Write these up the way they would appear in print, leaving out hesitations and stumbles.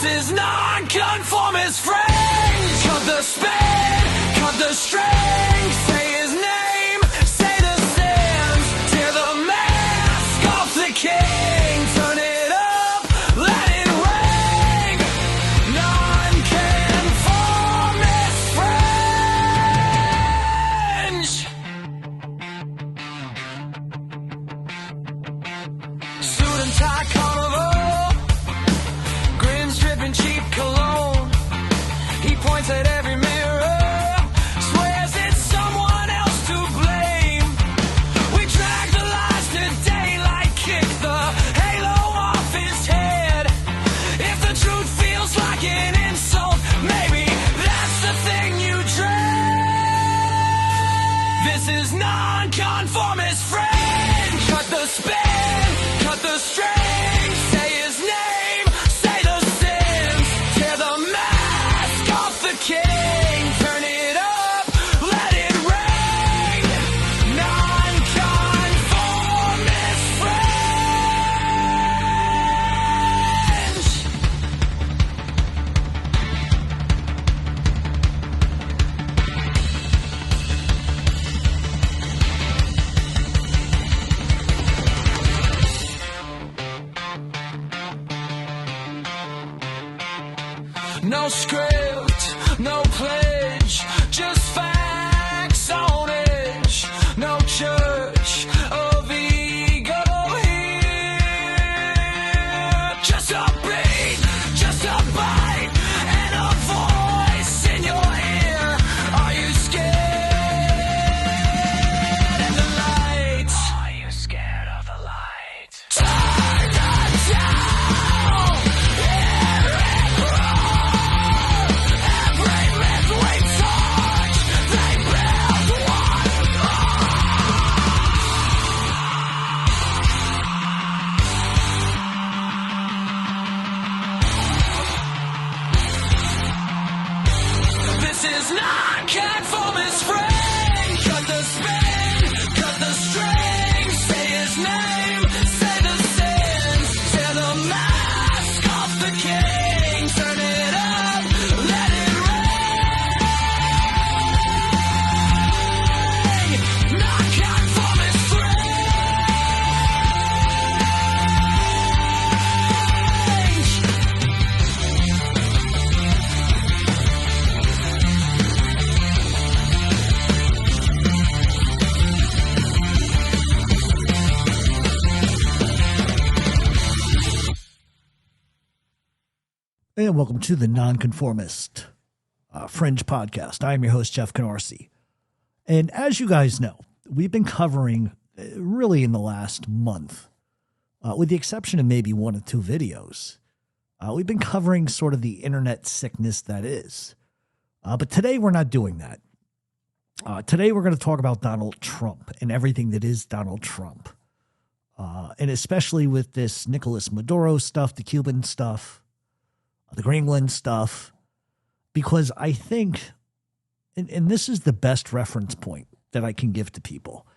This is non-conformist phrase. Cut the span, cut the string. Say his name, say the sins. Tear the mask off the king. Turn it up, let it ring. Non-conformist fringe. Suit and tie carnival. Cheap cologne. He points at every mirror, swears it's someone else to blame. We drag the lies to daylight, kick the halo off his head. If the truth feels like an insult, maybe that's the thing you dread. This is non-conformist friend. Cut the spin, cut the string, say his name. King, turn it up, let it ring. Non-conformist fringe. No script, no pledge, just facts on edge. No church of ego here. Just a beat, just a bite, and a voice in your ear. Are you scared of the light? Are you scared of the light? Turn the down, hear it roar. This is non-conformist friend. Cut the spin, cut the string. Say his name, say the sins. Tear the mask off the king. Turn it up, let it ring. Non-conformist friend. And welcome to the Nonconformist Fringe Podcast. I am your host, Jeff Canarsie. And as you guys know, we've been covering really in the last month, with the exception of maybe one or two videos, we've been covering sort of the internet sickness that is. But today we're not doing that. Today we're going to talk about Donald Trump and everything that is Donald Trump. And especially with this Nicolás Maduro stuff, the Cuban stuff, the Greenland stuff, because I think, and this is the best reference point that I can give to people,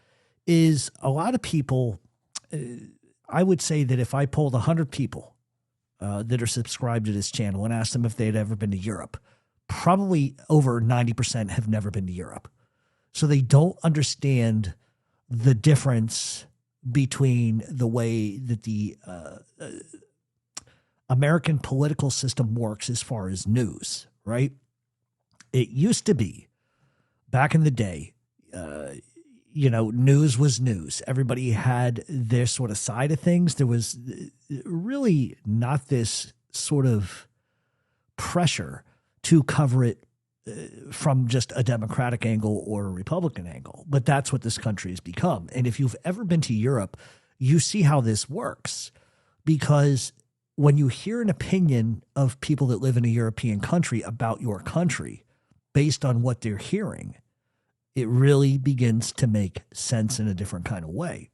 is a lot of people, I would say that if I polled 100 people that are subscribed to this channel and asked them if they had ever been to Europe, probably over 90% have never been to Europe. So they don't understand the difference between the way that the American political system works as far as news, right? It used to be, back in the day, news was news. Everybody had their sort of side of things. There was really not this sort of pressure to cover it from just a Democratic angle or a Republican angle, but that's what this country has become. And if you've ever been to Europe, you see how this works, because when you hear an opinion of people that live in a European country about your country based on what they're hearing, it really begins to make sense in a different kind of way.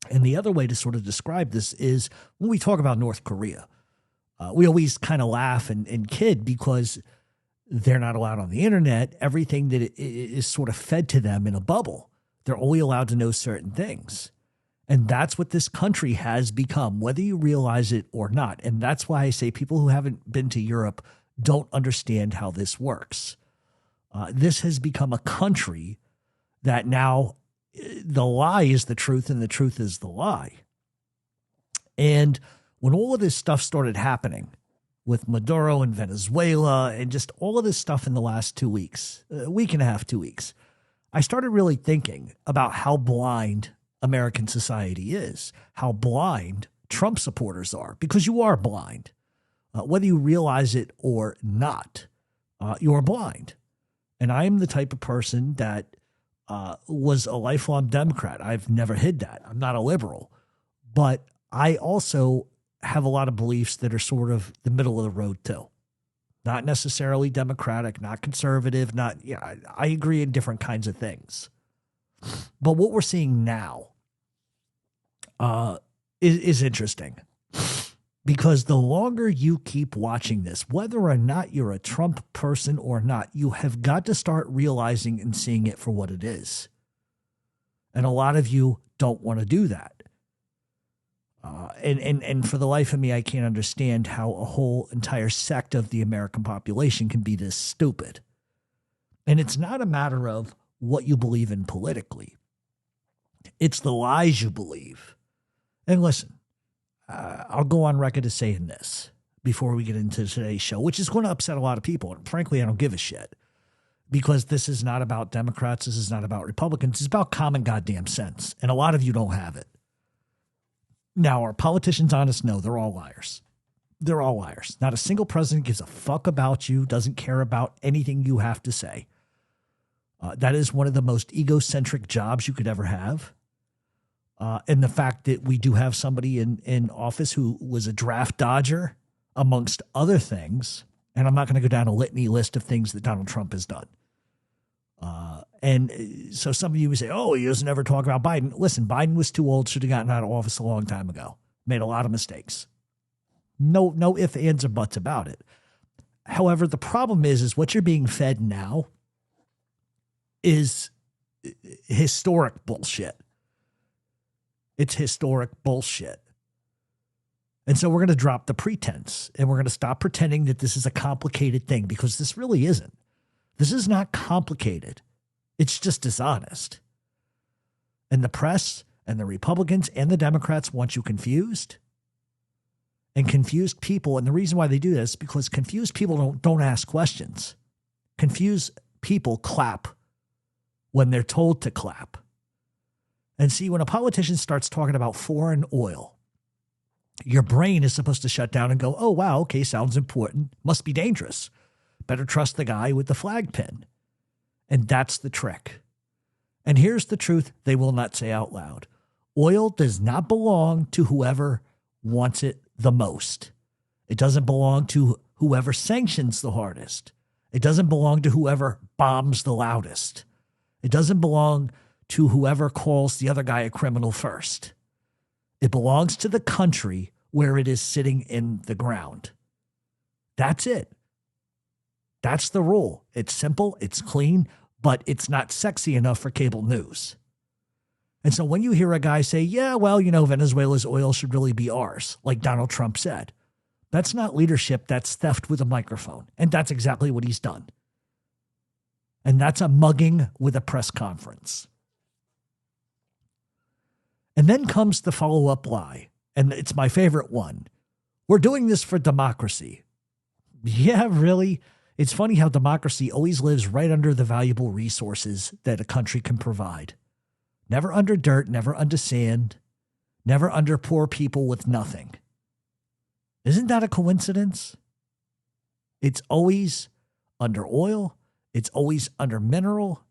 And the other way to sort of describe this is when we talk about North Korea, we always kind of laugh and kid because they're not allowed on the internet. Everything that is sort of fed to them in a bubble. They're only allowed to know certain things. And that's what this country has become, whether you realize it or not. And that's why I say people who haven't been to Europe don't understand how this works. This has become a country that now the lie is the truth and the truth is the lie. And when all of this stuff started happening with Maduro and Venezuela and just all of this stuff in the last 2 weeks, a week and a half, 2 weeks, I started really thinking about how blind American society is, how blind Trump supporters are, because you are blind. Whether you realize it or not, you're blind. And I am the type of person that was a lifelong Democrat. I've never hid that. I'm not a liberal. But I also have a lot of beliefs that are sort of the middle of the road too. Not necessarily Democratic, not conservative, I agree in different kinds of things. But what we're seeing now is interesting, because the longer you keep watching this, whether or not you're a Trump person or not, you have got to start realizing and seeing it for what it is. And a lot of you don't want to do that. And for the life of me, I can't understand how a whole entire sect of the American population can be this stupid. And it's not a matter of what you believe in politically. It's the lies you believe. And listen, I'll go on record as saying this before we get into today's show, which is going to upset a lot of people. And frankly, I don't give a shit, because this is not about Democrats. This is not about Republicans. It's about common goddamn sense. And a lot of you don't have it. Now, are politicians honest? No, they're all liars. They're all liars. Not a single president gives a fuck about you, doesn't care about anything you have to say. That is one of the most egocentric jobs you could ever have. And the fact that we do have somebody in office who was a draft dodger, amongst other things, and I'm not going to go down a litany list of things that Donald Trump has done. And so some of you would say, oh, he doesn't ever talk about Biden. Listen, Biden was too old, should have gotten out of office a long time ago. Made a lot of mistakes. No ifs, ands, or buts about it. However, the problem is what you're being fed now is historic bullshit. It's historic bullshit. And so we're going to drop the pretense, and we're going to stop pretending that this is a complicated thing, because this really isn't. This is not complicated. It's just dishonest. And the press and the Republicans and the Democrats want you confused. And confused people, and the reason why they do this is because confused people don't ask questions. Confused people clap when they're told to clap. And see, when a politician starts talking about foreign oil, your brain is supposed to shut down and go, oh, wow, okay, sounds important. Must be dangerous. Better trust the guy with the flag pin. And that's the trick. And here's the truth they will not say out loud. Oil does not belong to whoever wants it the most. It doesn't belong to whoever sanctions the hardest. It doesn't belong to whoever bombs the loudest. It doesn't belong to whoever calls the other guy a criminal first. It belongs to the country where it is sitting in the ground. That's it. That's the rule. It's simple, it's clean, but it's not sexy enough for cable news. And so when you hear a guy say, yeah, well, Venezuela's oil should really be ours, like Donald Trump said, that's not leadership, that's theft with a microphone. And that's exactly what he's done. And that's a mugging with a press conference. And then comes the follow-up lie, and it's my favorite one. We're doing this for democracy. Yeah, really? It's funny how democracy always lives right under the valuable resources that a country can provide. Never under dirt, never under sand, never under poor people with nothing. Isn't that a coincidence? It's always under oil, It's always under mineral,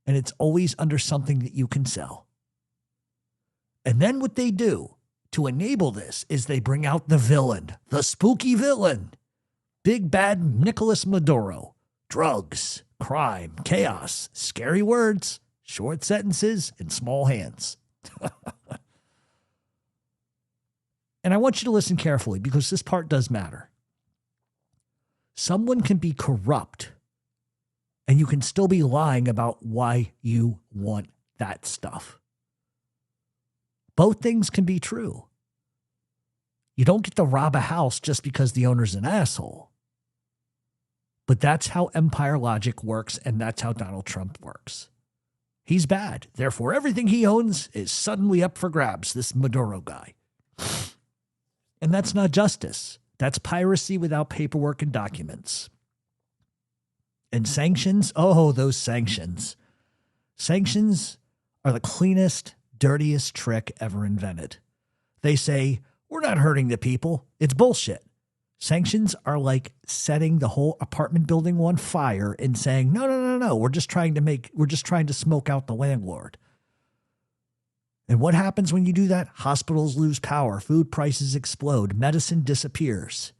and it's always under something that you can sell. And then what they do to enable this is they bring out the villain, the spooky villain, big bad Nicolás Maduro. Drugs, crime, chaos, scary words, short sentences, and small hands. And I want you to listen carefully because this part does matter. Someone can be corrupt and you can still be lying about why you want that stuff. Both things can be true. You don't get to rob a house just because the owner's an asshole. But that's how empire logic works, and that's how Donald Trump works. He's bad. Therefore, everything he owns is suddenly up for grabs, this Maduro guy. And that's not justice. That's piracy without paperwork and documents. And sanctions, oh, those sanctions. Sanctions are the cleanest, dirtiest trick ever invented. They say, we're not hurting the people. It's bullshit. Sanctions are like setting the whole apartment building on fire and saying, no, we're just trying to smoke out the landlord. And what happens when you do that? Hospitals lose power, food prices explode, medicine disappears.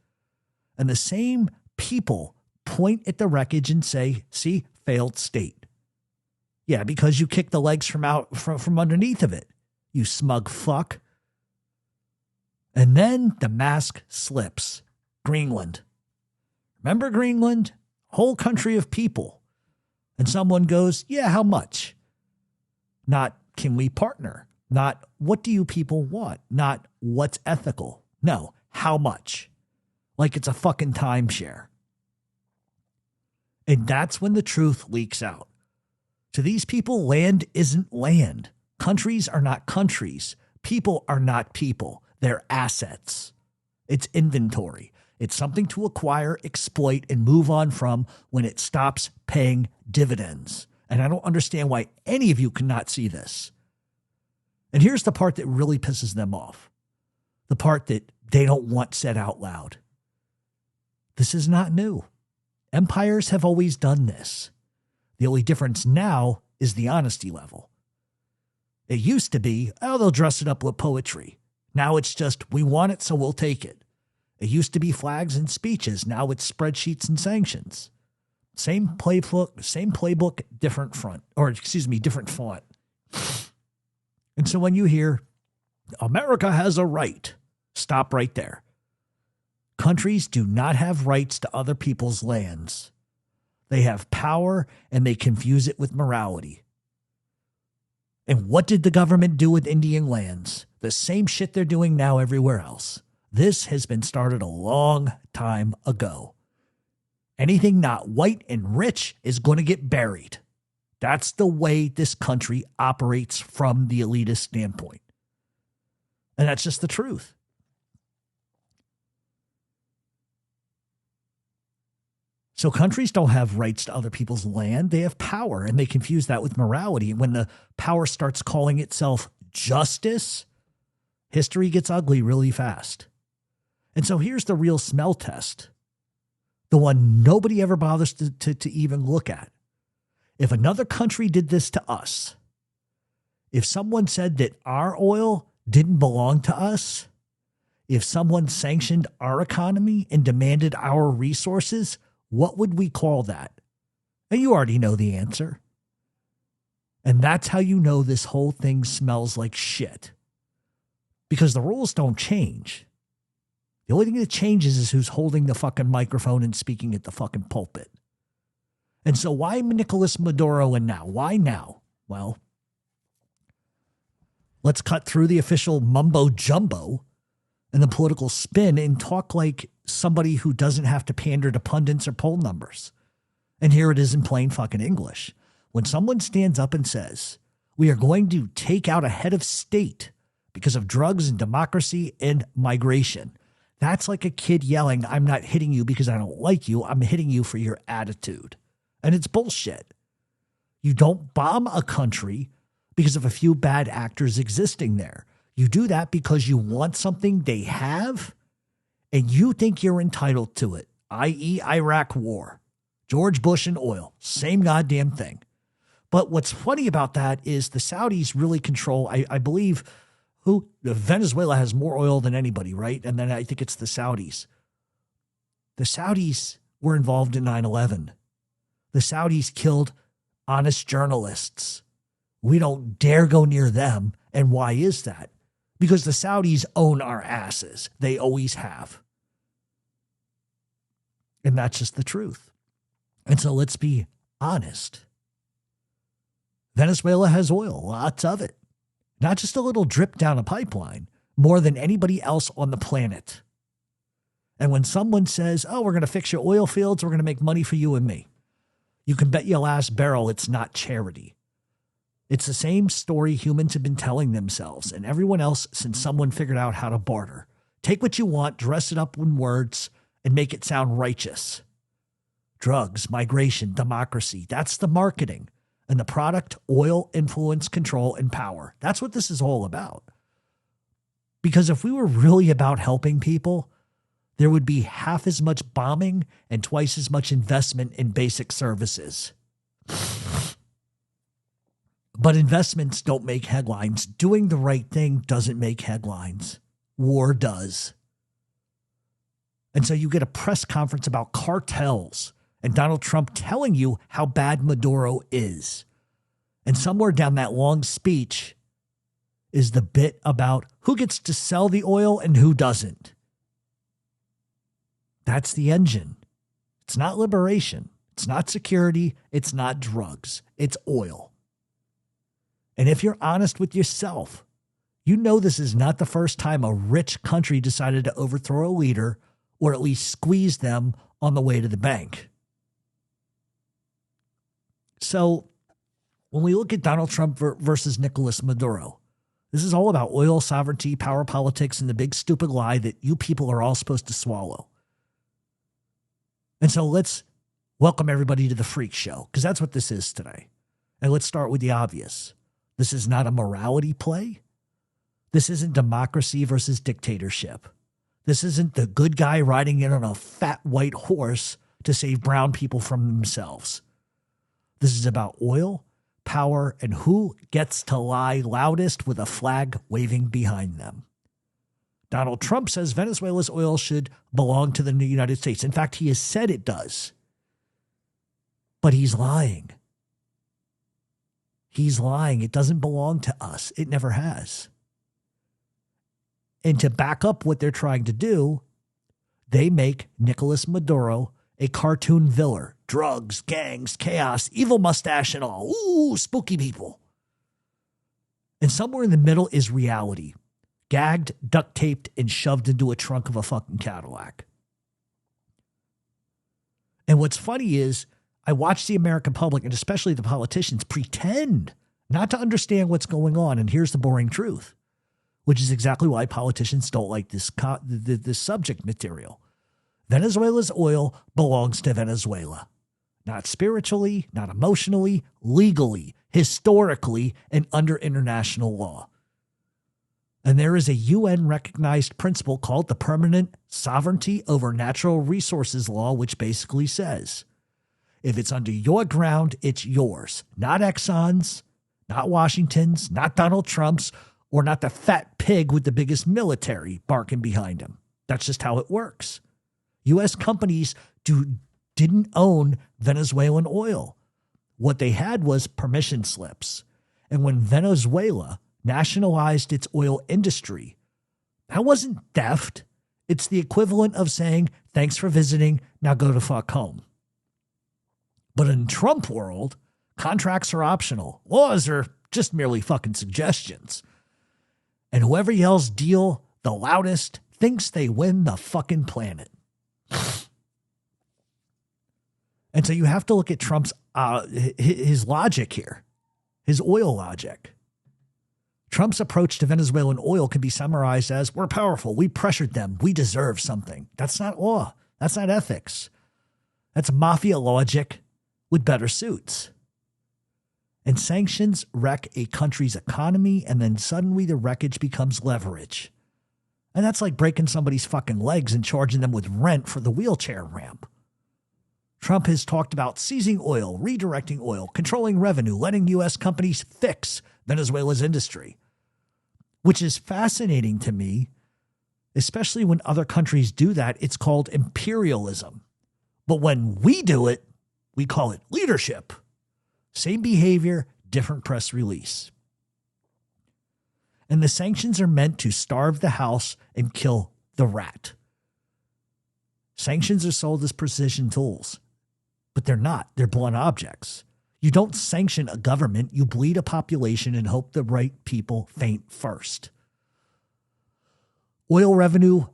And the same people point at the wreckage and say, see, failed state. Yeah, because you kicked the legs from underneath of it, you smug fuck. And then the mask slips. Greenland. Remember Greenland? Whole country of people. And someone goes, yeah, how much? Not, can we partner? Not, what do you people want? Not, what's ethical? No, how much? Like it's a fucking timeshare. And that's when the truth leaks out. To these people, land isn't land. Countries are not countries. People are not people. They're assets. It's inventory. It's something to acquire, exploit, and move on from when it stops paying dividends. And I don't understand why any of you cannot see this. And here's the part that really pisses them off. The part that they don't want said out loud. This is not new. Empires have always done this. The only difference now is the honesty level. It used to be, oh, they'll dress it up with poetry. Now it's just, we want it, so we'll take it. It used to be flags and speeches. Now it's spreadsheets and sanctions. Same playbook, different different font. And so when you hear, America has a right, stop right there. Countries do not have rights to other people's lands. They have power and they confuse it with morality. And what did the government do with Indian lands? The same shit they're doing now everywhere else. This has been started a long time ago. Anything not white and rich is going to get buried. That's the way this country operates from the elitist standpoint. And that's just the truth. So countries don't have rights to other people's land. They have power, and they confuse that with morality. And when the power starts calling itself justice, history gets ugly really fast. And so here's the real smell test, the one nobody ever bothers to even look at. If another country did this to us, if someone said that our oil didn't belong to us, if someone sanctioned our economy and demanded our resources, what would we call that? And you already know the answer. And that's how you know this whole thing smells like shit. Because the rules don't change. The only thing that changes is who's holding the fucking microphone and speaking at the fucking pulpit. And so why Nicolás Maduro and now? Why now? Well, let's cut through the official mumbo jumbo and the political spin and talk like somebody who doesn't have to pander to pundits or poll numbers. And here it is in plain fucking English. When someone stands up and says, we are going to take out a head of state because of drugs and democracy and migration, that's like a kid yelling, I'm not hitting you because I don't like you. I'm hitting you for your attitude. And it's bullshit. You don't bomb a country because of a few bad actors existing there. You do that because you want something they have and you think you're entitled to it, i.e. Iraq war. George Bush and oil, same goddamn thing. But what's funny about that is the Saudis really control, I believe, Venezuela has more oil than anybody, right? And then I think it's the Saudis. The Saudis were involved in 9/11. The Saudis killed honest journalists. We don't dare go near them. And why is that? Because the Saudis own our asses. They always have. And that's just the truth. And so let's be honest. Venezuela has oil, lots of it. Not just a little drip down a pipeline, more than anybody else on the planet. And when someone says, oh, we're going to fix your oil fields, we're going to make money for you and me, you can bet your last barrel it's not charity. It's the same story humans have been telling themselves and everyone else since someone figured out how to barter. Take what you want, dress it up in words, and make it sound righteous. Drugs, migration, democracy, that's the marketing. And the product, oil, influence, control, and power. That's what this is all about. Because if we were really about helping people, there would be half as much bombing and twice as much investment in basic services. But investments don't make headlines. Doing the right thing doesn't make headlines. War does. And so you get a press conference about cartels and Donald Trump telling you how bad Maduro is. And somewhere down that long speech is the bit about who gets to sell the oil and who doesn't. That's the engine. It's not liberation. It's not security. It's not drugs. It's oil. And if you're honest with yourself, you know this is not the first time a rich country decided to overthrow a leader or at least squeeze them on the way to the bank. So when we look at Donald Trump versus Nicolás Maduro, this is all about oil, sovereignty, power politics, and the big stupid lie that you people are all supposed to swallow. And so let's welcome everybody to the freak show, because that's what this is today. And let's start with the obvious. This is not a morality play. This isn't democracy versus dictatorship. This isn't the good guy riding in on a fat white horse to save brown people from themselves. This is about oil, power, and who gets to lie loudest with a flag waving behind them. Donald Trump says Venezuela's oil should belong to the United States. In fact, he has said it does. But he's lying. He's lying. It doesn't belong to us. It never has. And to back up what they're trying to do, they make Nicolás Maduro a cartoon villain. Drugs, gangs, chaos, evil mustache and all. Ooh, spooky people. And somewhere in the middle is reality. Gagged, duct taped, and shoved into a trunk of a fucking Cadillac. And what's funny is I watch the American public, and especially the politicians, pretend not to understand what's going on. And here's the boring truth, which is exactly why politicians don't like this subject material. Venezuela's oil belongs to Venezuela. Not spiritually, not emotionally, legally, historically, and under international law. And there is a UN-recognized principle called the Permanent Sovereignty over Natural Resources Law, which basically says, if it's under your ground, it's yours. Not Exxon's, not Washington's, not Donald Trump's, or not the fat pig with the biggest military barking behind him. That's just how it works. U.S. companies didn't own Venezuelan oil. What they had was permission slips. And when Venezuela nationalized its oil industry, that wasn't theft. It's the equivalent of saying, thanks for visiting, now go to fuck home. But in Trump world, contracts are optional. Laws are just merely fucking suggestions. And whoever yells deal the loudest thinks they win the fucking planet. And so you have to look at Trump's his logic here, his oil logic. Trump's approach to Venezuelan oil can be summarized as, we're powerful, we pressured them, we deserve something. That's not law. That's not ethics. That's mafia logic with better suits. And sanctions wreck a country's economy, and then suddenly the wreckage becomes leverage. And that's like breaking somebody's fucking legs and charging them with rent for the wheelchair ramp. Trump has talked about seizing oil, redirecting oil, controlling revenue, letting U.S. companies fix Venezuela's industry, which is fascinating to me, especially when other countries do that. It's called imperialism. But when we do it, we call it leadership. Same behavior, different press release. And the sanctions are meant to starve the house and kill the rat. Sanctions are sold as precision tools, but they're not. They're blunt objects. You don't sanction a government. You bleed a population and hope the right people faint first. Oil revenue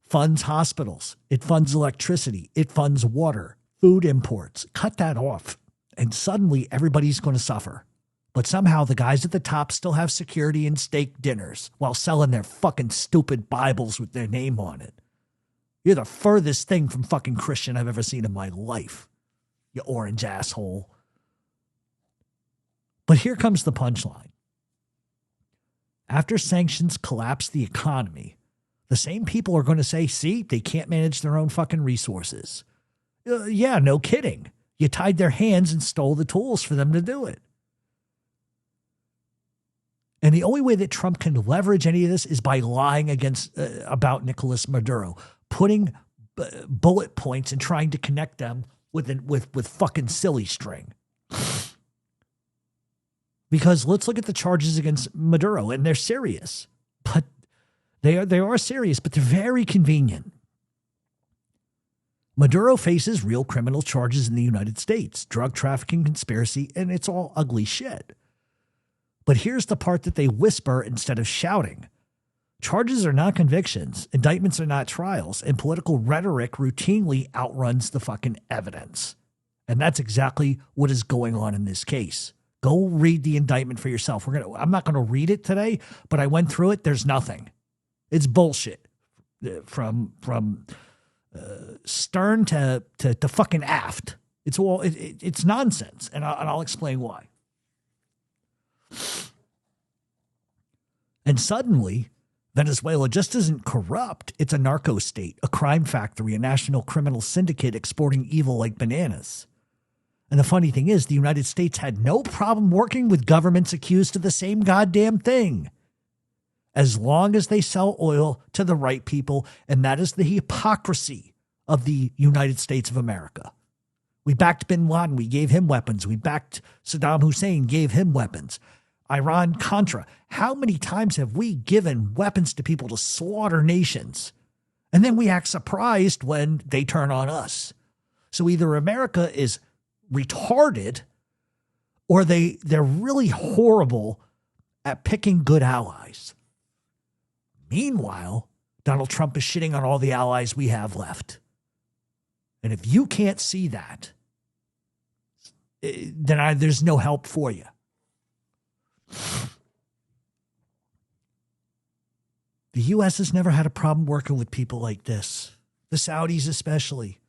funds hospitals. It funds electricity. It funds water, food imports. Cut that off, and suddenly everybody's going to suffer. But somehow the guys at the top still have security and steak dinners while selling their fucking stupid Bibles with their name on it. You're the furthest thing from fucking Christian I've ever seen in my life, you orange asshole. But here comes the punchline. After sanctions collapse the economy, the same people are going to say, see, they can't manage their own fucking resources. Yeah, no kidding. You tied their hands and stole the tools for them to do it. And the only way that Trump can leverage any of this is by lying about Nicolás Maduro, putting bullet points and trying to connect them with fucking silly string. Because let's look at the charges against Maduro, and they're serious. But they are serious, but they're very convenient. Maduro faces real criminal charges in the United States, drug trafficking, conspiracy, and it's all ugly shit. But here's the part that they whisper instead of shouting. Charges are not convictions, indictments are not trials, and political rhetoric routinely outruns the fucking evidence. And that's exactly what is going on in this case. Go read the indictment for yourself. I'm not going to read it today, but I went through it. There's nothing. It's bullshit. From stern to fucking aft. It's nonsense, and I'll explain why. And suddenly, Venezuela just isn't corrupt. It's a narco state, a crime factory, a national criminal syndicate exporting evil like bananas. And the funny thing is, the United States had no problem working with governments accused of the same goddamn thing, as long as they sell oil to the right people. And that is the hypocrisy of the United States of America. We backed bin Laden. We gave him weapons. We backed Saddam Hussein, gave him weapons. Iran-Contra. How many times have we given weapons to people to slaughter nations? And then we act surprised when they turn on us. So either America is retarded or they're really horrible at picking good allies. Meanwhile, Donald Trump is shitting on all the allies we have left. And if you can't see that, then there's no help for you. The U.S. has never had a problem working with people like this. The Saudis especially.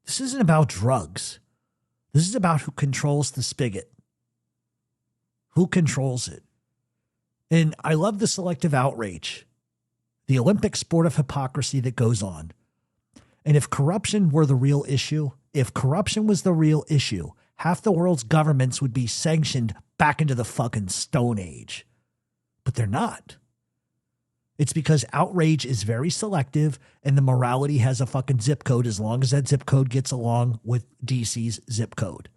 This isn't about drugs. This is about who controls the spigot. Who controls it? And I love the selective outrage. The Olympic sport of hypocrisy that goes on. And if corruption were the real issue, half the world's governments would be sanctioned back into the fucking Stone Age. But they're not. It's because outrage is very selective and the morality has a fucking zip code as long as that zip code gets along with DC's zip code.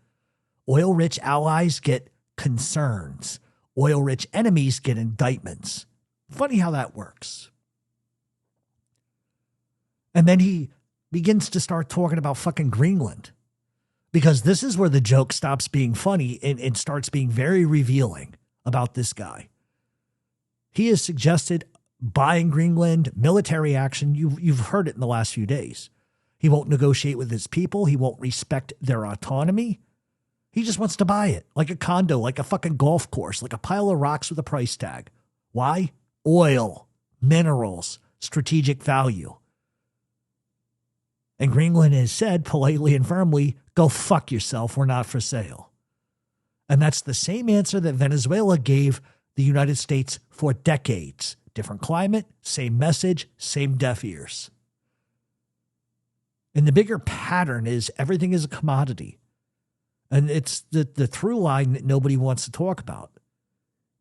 Oil-rich allies get concerns. Oil-rich enemies get indictments. Funny how that works. And then he begins to start talking about fucking Greenland. Because this is where the joke stops being funny and starts being very revealing about this guy. He has suggested buying Greenland, military action. You've heard it in the last few days. He won't negotiate with his people. He won't respect their autonomy. He just wants to buy it like a condo, like a fucking golf course, like a pile of rocks with a price tag. Why? Oil, minerals, strategic value. And Greenland has said politely and firmly, go fuck yourself. We're not for sale. And that's the same answer that Venezuela gave the United States for decades. Different climate, same message, same deaf ears. And the bigger pattern is everything is a commodity. And it's the through line that nobody wants to talk about.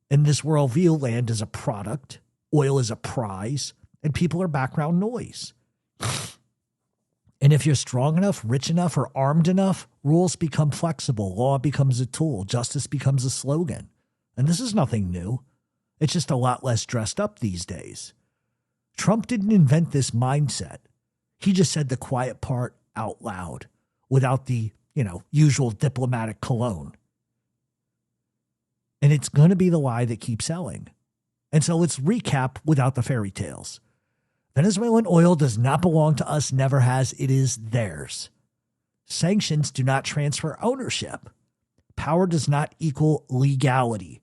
In this worldview, land is a product, oil is a prize, and people are background noise. And if you're strong enough, rich enough, or armed enough, rules become flexible, law becomes a tool, justice becomes a slogan. And this is nothing new. It's just a lot less dressed up these days. Trump didn't invent this mindset. He just said the quiet part out loud without the, usual diplomatic cologne. And it's going to be the lie that keeps selling. And so let's recap without the fairy tales. Venezuelan oil does not belong to us, never has. It is theirs. Sanctions do not transfer ownership. Power does not equal legality.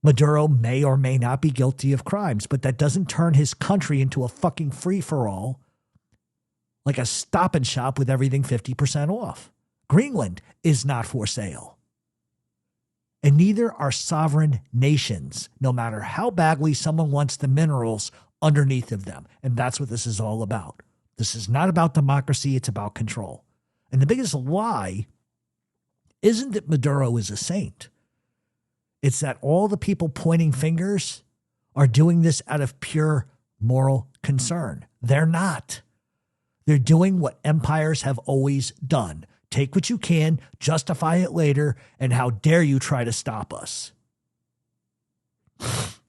Maduro may or may not be guilty of crimes, but that doesn't turn his country into a fucking free-for-all, like a stop and shop with everything 50% off. Greenland is not for sale. And neither are sovereign nations, no matter how badly someone wants the minerals underneath of them. And that's what this is all about. This is not about democracy, it's about control. And the biggest lie isn't that Maduro is a saint. It's that all the people pointing fingers are doing this out of pure moral concern. They're not. They're doing what empires have always done. Take what you can, justify it later, and how dare you try to stop us.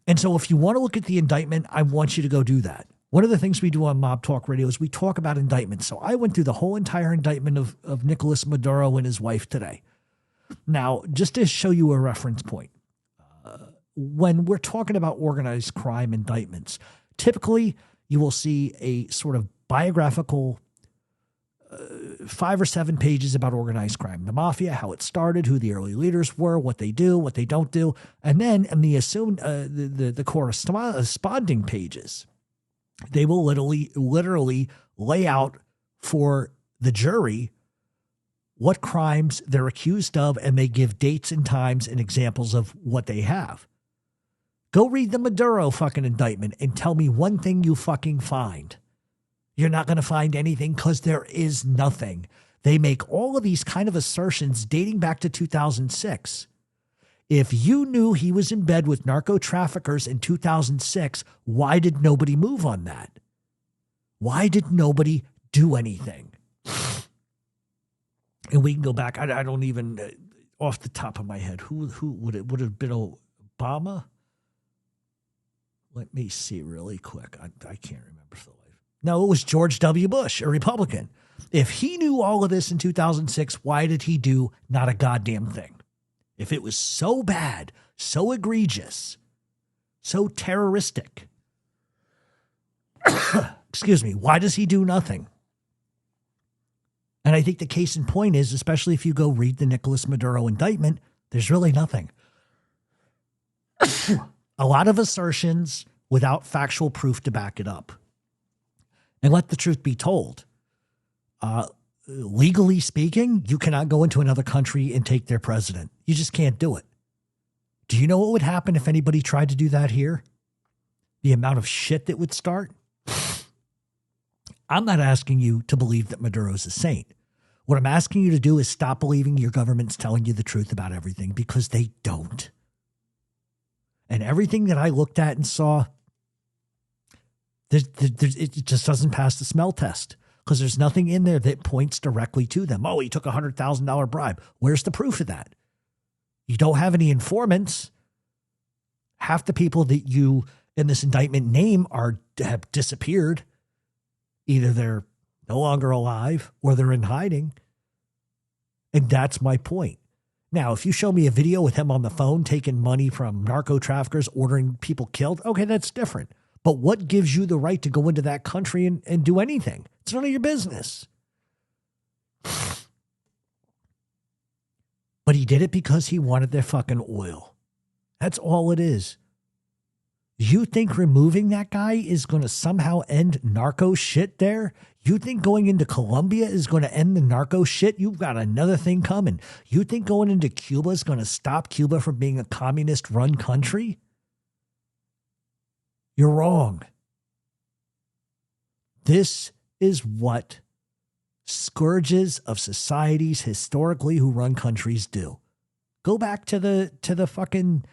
And so if you want to look at the indictment, I want you to go do that. One of the things we do on Mob Talk Radio is we talk about indictments. So I went through the whole entire indictment of Nicolás Maduro and his wife today. Now, just to show you a reference point, when we're talking about organized crime indictments, typically you will see a sort of biographical 5 or 7 pages about organized crime, the mafia, how it started, who the early leaders were, what they do, what they don't do. And then in the assumed the corresponding pages, they will literally lay out for the jury what crimes they're accused of, and they give dates and times and examples of what they have. Go read the Maduro fucking indictment and tell me one thing you fucking find. You're not going to find anything because there is nothing. They make all of these kind of assertions dating back to 2006. If you knew he was in bed with narco traffickers in 2006, why did nobody move on that? Why did nobody do anything? And we can go back. I don't even, off the top of my head, who would it have been? Obama? Let me see really quick. I can't remember for the life. No, it was George W. Bush, a Republican. If he knew all of this in 2006, why did he do not a goddamn thing? If it was so bad, so egregious, so terroristic, excuse me, why does he do nothing? And I think the case in point is, especially if you go read the Nicolás Maduro indictment, there's really nothing. A lot of assertions without factual proof to back it up. And let the truth be told. Legally speaking, you cannot go into another country and take their president. You just can't do it. Do you know what would happen if anybody tried to do that here? The amount of shit that would start? I'm not asking you to believe that Maduro's a saint. What I'm asking you to do is stop believing your government's telling you the truth about everything, because they don't. And everything that I looked at and saw, it just doesn't pass the smell test, because there's nothing in there that points directly to them. Oh, he took a $100,000 bribe. Where's the proof of that? You don't have any informants. Half the people that you in this indictment name have disappeared. Either they're no longer alive or they're in hiding. And that's my point. Now, if you show me a video with him on the phone taking money from narco traffickers, ordering people killed, okay, that's different. But what gives you the right to go into that country and do anything? It's none of your business. But he did it because he wanted their fucking oil. That's all it is. You think removing that guy is going to somehow end narco shit there? You think going into Colombia is going to end the narco shit? You've got another thing coming. You think going into Cuba is going to stop Cuba from being a communist-run country? You're wrong. This is what scourges of societies historically who run countries do. Go back to the fucking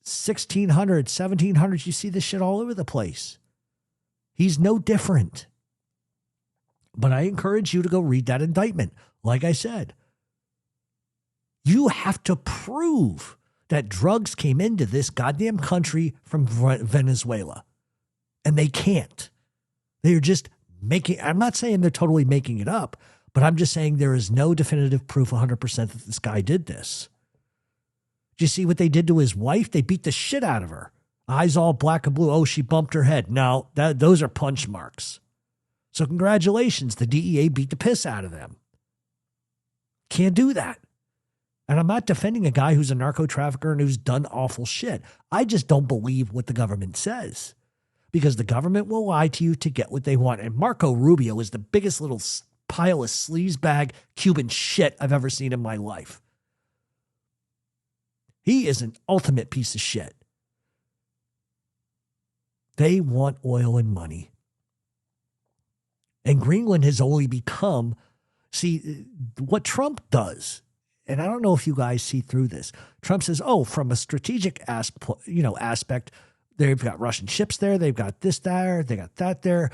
1600s, 1700s. You see this shit all over the place. He's no different. But I encourage you to go read that indictment. Like I said, you have to prove that drugs came into this goddamn country from Venezuela. And they can't. They're just making, I'm not saying they're totally making it up, but I'm just saying there is no definitive proof 100% that this guy did this. Did you see what they did to his wife? They beat the shit out of her. Eyes all black and blue. Oh, she bumped her head. No, those are punch marks. So congratulations, the DEA beat the piss out of them. Can't do that. And I'm not defending a guy who's a narco trafficker and who's done awful shit. I just don't believe what the government says. Because the government will lie to you to get what they want. And Marco Rubio is the biggest little pile of sleazebag Cuban shit I've ever seen in my life. He is an ultimate piece of shit. They want oil and money. And Greenland has only become, see, what Trump does, and I don't know if you guys see through this. Trump says, oh, from a strategic aspect, they've got Russian ships there, they've got this there, they got that there.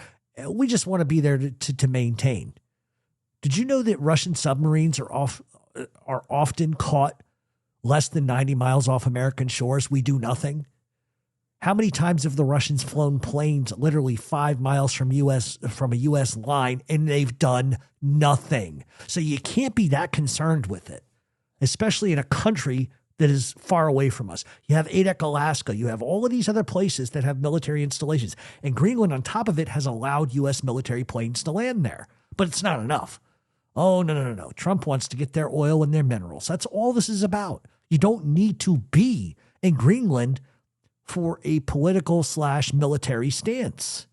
We just want to be there to maintain. Did you know that Russian submarines are often caught less than 90 miles off American shores? We do nothing. How many times have the Russians flown planes literally 5 miles from a U.S. line and they've done nothing? So you can't be that concerned with it, especially in a country that is far away from us. You have 8, Alaska. You have all of these other places that have military installations. And Greenland, on top of it, has allowed U.S. military planes to land there. But it's not enough. Oh, no. Trump wants to get their oil and their minerals. That's all this is about. You don't need to be in Greenland for a political / military stance.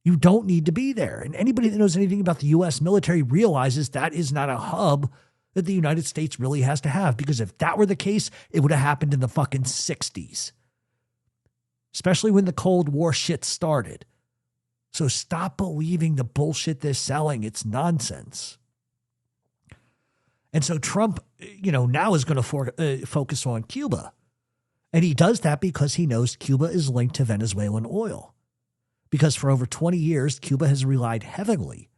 You don't need to be there. And anybody that knows anything about the U.S. military realizes that is not a hub that the United States really has to have. Because if that were the case, it would have happened in the fucking 60s. Especially when the Cold War shit started. So stop believing the bullshit they're selling. It's nonsense. And so Trump, now is going to focus on Cuba. And he does that because he knows Cuba is linked to Venezuelan oil. Because for over 20 years, Cuba has relied heavily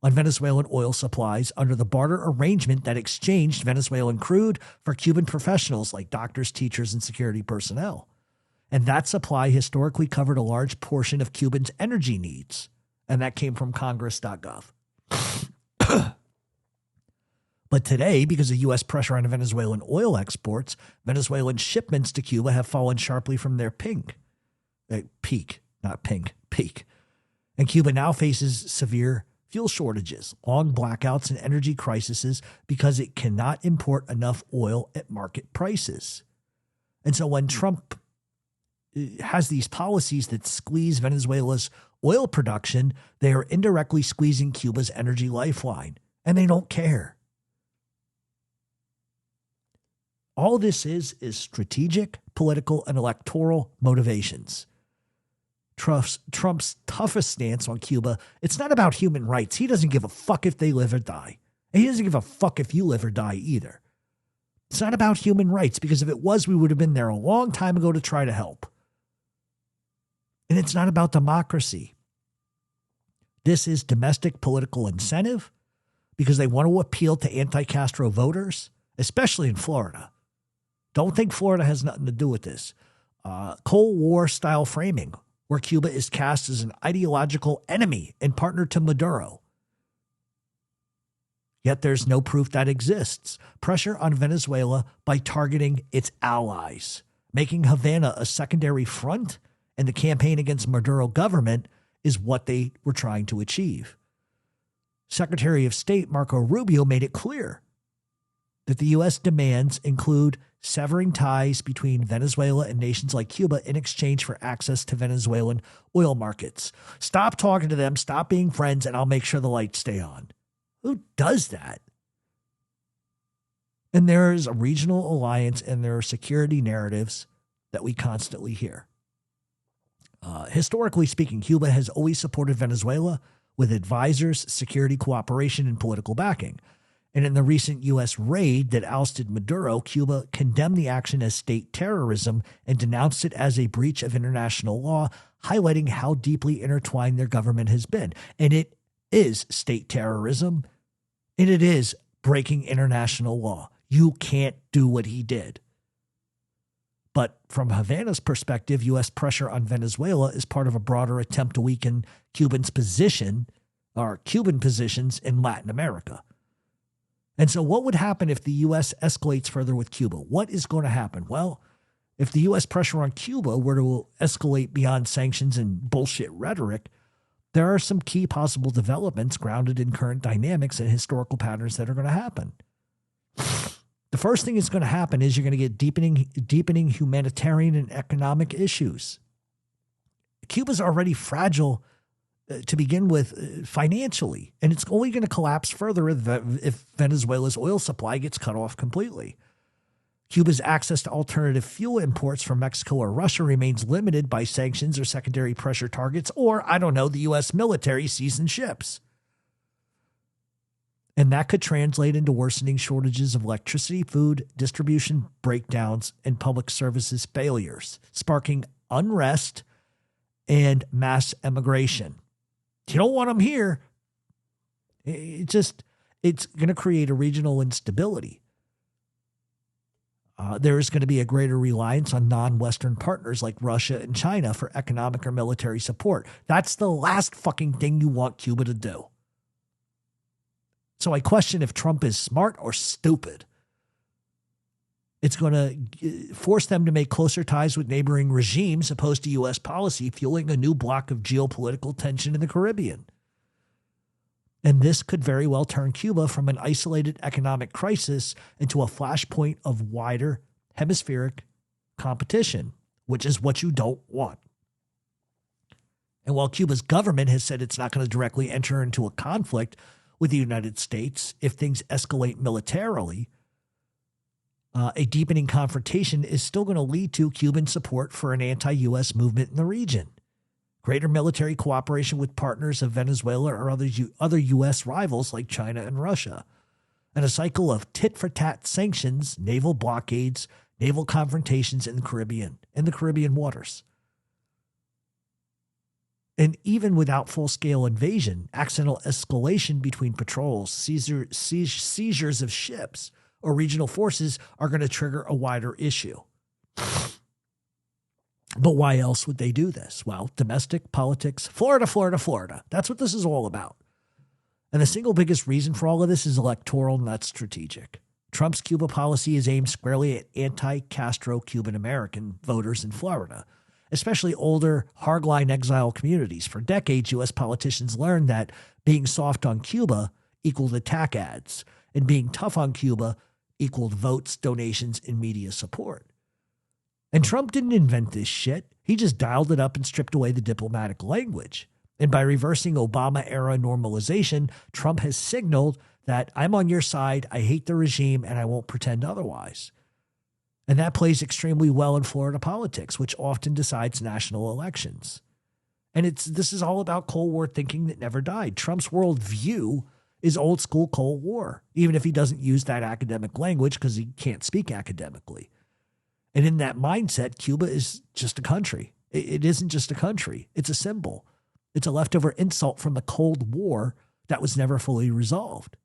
on Venezuelan oil supplies under the barter arrangement that exchanged Venezuelan crude for Cuban professionals like doctors, teachers, and security personnel. And that supply historically covered a large portion of Cubans' energy needs. And that came from Congress.gov. But today, because of U.S. pressure on Venezuelan oil exports, Venezuelan shipments to Cuba have fallen sharply from their peak. And Cuba now faces severe fuel shortages, long blackouts, and energy crises because it cannot import enough oil at market prices. And so when Trump has these policies that squeeze Venezuela's oil production, they are indirectly squeezing Cuba's energy lifeline, and they don't care. All this is strategic, political, and electoral motivations. Trump's toughest stance on Cuba, it's not about human rights. He doesn't give a fuck if they live or die. And he doesn't give a fuck if you live or die either. It's not about human rights, because if it was, we would have been there a long time ago to try to help. And it's not about democracy. This is domestic political incentive because they want to appeal to anti-Castro voters, especially in Florida. Don't think Florida has nothing to do with this. Cold War style framing, where Cuba is cast as an ideological enemy and partner to Maduro. Yet there's no proof that exists. Pressure on Venezuela by targeting its allies, making Havana a secondary front, and the campaign against Maduro government is what they were trying to achieve. Secretary of State Marco Rubio made it clear that the U.S. demands include severing ties between Venezuela and nations like Cuba in exchange for access to Venezuelan oil markets. Stop talking to them, stop being friends, and I'll make sure the lights stay on. Who does that? And there is a regional alliance and there are security narratives that we constantly hear. Historically speaking, Cuba has always supported Venezuela with advisors, security cooperation, and political backing. And in the recent U.S. raid that ousted Maduro, Cuba condemned the action as state terrorism and denounced it as a breach of international law, highlighting how deeply intertwined their government has been. And it is state terrorism, and it is breaking international law. You can't do what he did. But from Havana's perspective, U.S. pressure on Venezuela is part of a broader attempt to weaken Cuban positions in Latin America. And so what would happen if the U.S. escalates further with Cuba? What is going to happen? Well, if the U.S. pressure on Cuba were to escalate beyond sanctions and bullshit rhetoric, there are some key possible developments grounded in current dynamics and historical patterns that are going to happen. The first thing that's going to happen is you're going to get deepening humanitarian and economic issues. Cuba's already fragile to begin with financially, and it's only going to collapse further if Venezuela's oil supply gets cut off completely. Cuba's access to alternative fuel imports from Mexico or Russia remains limited by sanctions or secondary pressure targets, or, the U.S. military seasoned ships. And that could translate into worsening shortages of electricity, food, distribution breakdowns, and public services failures, sparking unrest and mass emigration. You don't want them here. It's going to create a regional instability. There is going to be a greater reliance on non-Western partners like Russia and China for economic or military support. That's the last fucking thing you want Cuba to do. So I question if Trump is smart or stupid. It's going to force them to make closer ties with neighboring regimes opposed to U.S. policy, fueling a new block of geopolitical tension in the Caribbean. And this could very well turn Cuba from an isolated economic crisis into a flashpoint of wider hemispheric competition, which is what you don't want. And while Cuba's government has said it's not going to directly enter into a conflict with the United States if things escalate militarily, a deepening confrontation is still going to lead to Cuban support for an anti-U.S. movement in the region, greater military cooperation with partners of Venezuela or other U.S. rivals like China and Russia, and a cycle of tit-for-tat sanctions, naval blockades, naval confrontations in the Caribbean waters. And even without full-scale invasion, accidental escalation between patrols, seizures of ships, or regional forces are going to trigger a wider issue. But why else would they do this? Well, domestic politics, Florida. That's what this is all about. And the single biggest reason for all of this is electoral, not strategic. Trump's Cuba policy is aimed squarely at anti-Castro Cuban American voters in Florida, especially older, hardline exile communities. For decades, U.S. politicians learned that being soft on Cuba equaled attack ads, and being tough on Cuba equaled votes, donations, and media support. And Trump didn't invent this shit. He just dialed it up and stripped away the diplomatic language. And by reversing Obama-era normalization, Trump has signaled that I'm on your side, I hate the regime, and I won't pretend otherwise. And that plays extremely well in Florida politics, which often decides national elections. And this is all about Cold War thinking that never died. Trump's worldview is old school Cold War, even if he doesn't use that academic language because he can't speak academically. And in that mindset, Cuba is just a country. It isn't just a country. It's a symbol. It's a leftover insult from the Cold War that was never fully resolved.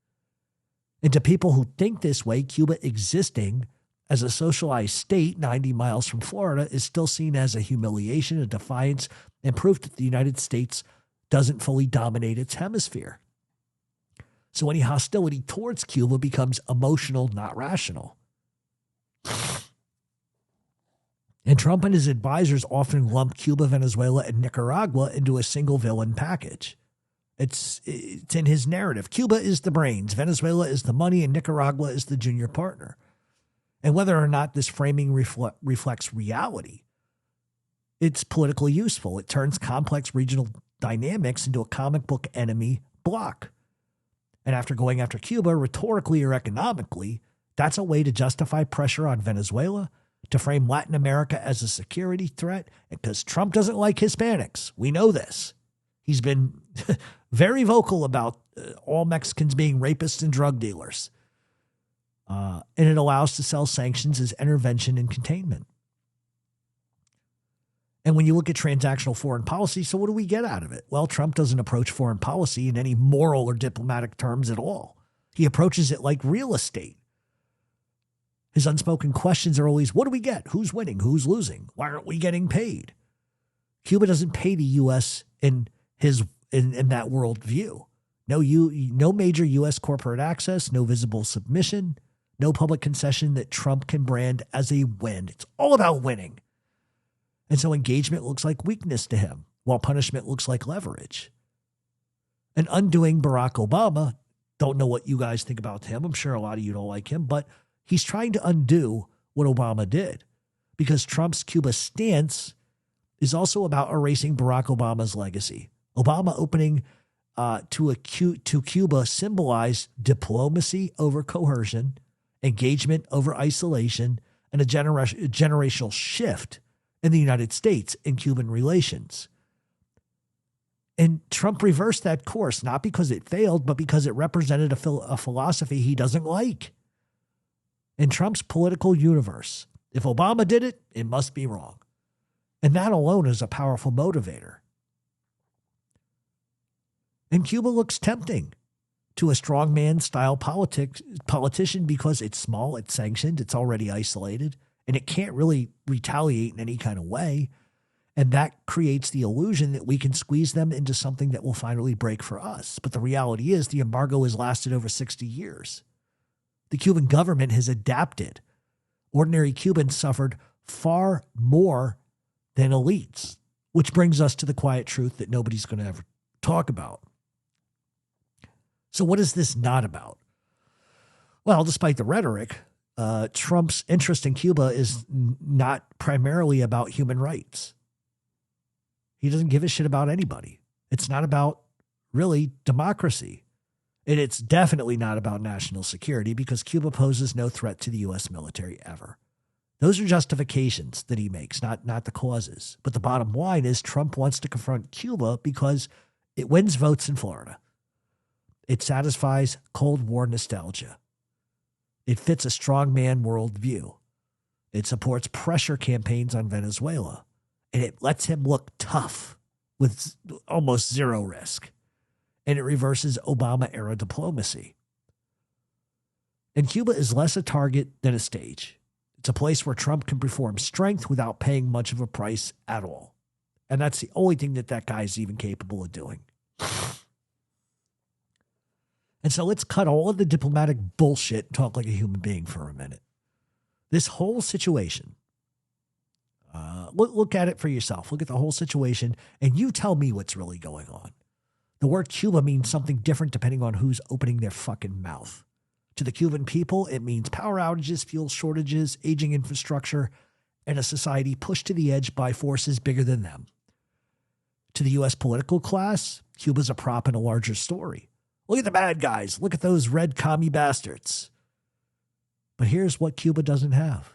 And to people who think this way, Cuba existing as a socialized state 90 miles from Florida is still seen as a humiliation, a defiance, and proof that the United States doesn't fully dominate its hemisphere. So any hostility towards Cuba becomes emotional, not rational. And Trump and his advisors often lump Cuba, Venezuela, and Nicaragua into a single villain package. It's in his narrative. Cuba is the brains, Venezuela is the money, and Nicaragua is the junior partner. And whether or not this framing reflects reality, it's politically useful. It turns complex regional dynamics into a comic book enemy block. And after going after Cuba, rhetorically or economically, that's a way to justify pressure on Venezuela, to frame Latin America as a security threat, because Trump doesn't like Hispanics. We know this. He's been very vocal about all Mexicans being rapists and drug dealers. And it allows to sell sanctions as intervention and containment. And when you look at transactional foreign policy, so what do we get out of it? Well, Trump doesn't approach foreign policy in any moral or diplomatic terms at all. He approaches it like real estate. His unspoken questions are always, what do we get? Who's winning? Who's losing? Why aren't we getting paid? Cuba doesn't pay the U.S. in that worldview. No major U.S. corporate access, no visible submission, no public concession that Trump can brand as a win. It's all about winning. And so engagement looks like weakness to him, while punishment looks like leverage. And undoing Barack Obama, don't know what you guys think about him. I'm sure a lot of you don't like him, but he's trying to undo what Obama did, because Trump's Cuba stance is also about erasing Barack Obama's legacy. Obama opening to Cuba symbolized diplomacy over coercion, engagement over isolation, and a generational shift in the United States in Cuban relations. And Trump reversed that course, not because it failed, but because it represented a philosophy he doesn't like. In Trump's political universe, if Obama did it, it must be wrong. And that alone is a powerful motivator. And Cuba looks tempting to a strongman style politician because it's small, it's sanctioned, it's already isolated, and it can't really retaliate in any kind of way. And that creates the illusion that we can squeeze them into something that will finally break for us. But the reality is the embargo has lasted over 60 years. The Cuban government has adapted. Ordinary Cubans suffered far more than elites, which brings us to the quiet truth that nobody's going to ever talk about. So what is this not about? Well, despite the rhetoric, Trump's interest in Cuba is not primarily about human rights. He doesn't give a shit about anybody. It's not about, really, democracy. And it's definitely not about national security, because Cuba poses no threat to the U.S. military ever. Those are justifications that he makes, not the causes. But the bottom line is Trump wants to confront Cuba because it wins votes in Florida. It satisfies Cold War nostalgia. It fits a strongman worldview. It supports pressure campaigns on Venezuela. And it lets him look tough with almost zero risk. And it reverses Obama-era diplomacy. And Cuba is less a target than a stage. It's a place where Trump can perform strength without paying much of a price at all. And that's the only thing that guy's even capable of doing. And so let's cut all of the diplomatic bullshit and talk like a human being for a minute. This whole situation, look at it for yourself. Look at the whole situation, and you tell me what's really going on. The word Cuba means something different depending on who's opening their fucking mouth. To the Cuban people, it means power outages, fuel shortages, aging infrastructure, and a society pushed to the edge by forces bigger than them. To the U.S. political class, Cuba's a prop in a larger story. Look at the bad guys. Look at those red commie bastards. But here's what Cuba doesn't have.